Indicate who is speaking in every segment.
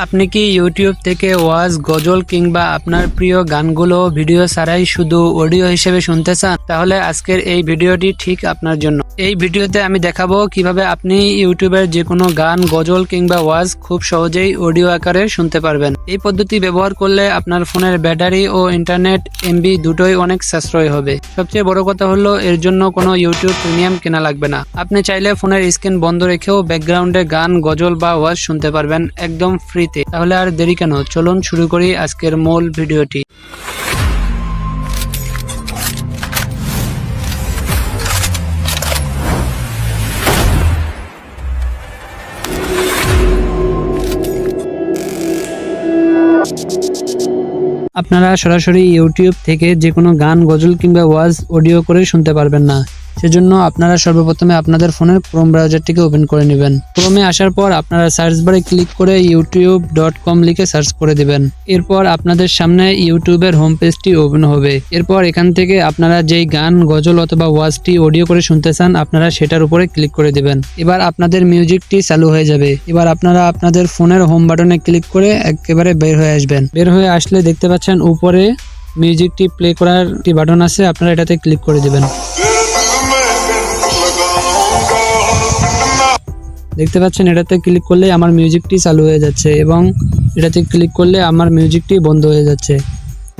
Speaker 1: আপনি কি ইউটিউব থেকে ওয়াজ, গজল কিংবা আপনার প্রিয় গানগুলো ভিডিও ছাড়াই শুধু অডিও হিসেবে শুনতে চান? তাহলে আজকের এই ভিডিওটি ঠিক আপনার জন্য। এই ভিডিওতে আমি দেখাবো কিভাবে আপনি ইউটিউবের যে কোনো গান, গজল কিংবা ওয়াজ খুব সহজেই অডিও আকারে শুনতে পারবেন। এই পদ্ধতি ব্যবহার করলে আপনার ফোনের ব্যাটারি ও ইন্টারনেট এমবি দুটোই অনেক সাশ্রয় হবে। সবচেয়ে বড় কথা হলো এর জন্য কোনো ইউটিউব প্রিমিয়াম কেনা লাগবে না। আপনি চাইলে ফোনের স্ক্রিন বন্ধ রেখেও ব্যাকগ্রাউন্ডে গান, গজল বা ওয়াজ শুনতে পারবেন একদম ফ্রিতে। তাহলে আর দেরি কেন, চলুন শুরু করি আজকের মূল ভিডিওটি। আপনারা সরাসরি ইউটিউব থেকে যে কোনো গান, গজল কিংবা ওয়াজ অডিও করে শুনতে পারবেন না। সেজন্য আপনারা সর্বপ্রথমে আপনাদের ফোনের ক্রোম ব্রাউজারটিকে ওপেন করে নেবেন। ক্রোমে আসার পর আপনারা সার্চ বারে ক্লিক করে youtube.com লিখে সার্চ করে দিবেন। এরপর আপনাদের সামনে ইউটিউবের হোম পেজটি ওপেন হবে। এরপর এখান থেকে আপনারা যেই গান, গজল অথবা ওয়াজটি অডিও করে শুনতে চান আপনারা সেটার উপরে ক্লিক করে দিবেন। এবার আপনাদের মিউজিকটি চালু হয়ে যাবে। এবার আপনারা আপনাদের ফোনের হোম বাটনে ক্লিক করে একেবারে বের হয়ে আসবেন। বের হয়ে আসলে দেখতে পাচ্ছেন উপরে মিউজিকটি প্লে করার একটি বাটন আছে, আপনারা এটাতে ক্লিক করে দিবেন। দেখতে পাচ্ছেন এটাতে ক্লিক করলে আমার মিউজিকটি চালু হয়ে যাচ্ছে এবং এটাতে ক্লিক করলে আমার মিউজিকটি বন্ধ হয়ে যাচ্ছে।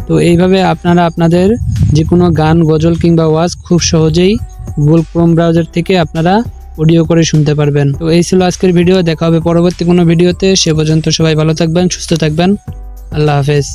Speaker 1: তো এইভাবে আপনারা আপনাদের যে কোনো গান, গজল কিংবা ওয়াজ খুব সহজেই গুগল ক্রোম ব্রাউজার থেকে আপনারা অডিও করে শুনতে পারবেন। তো এই ছিল আজকের ভিডিও। দেখা হবে পরবর্তী কোনো ভিডিওতে। সে পর্যন্ত সবাই ভালো থাকবেন, সুস্থ থাকবেন। আল্লাহ হাফেজ।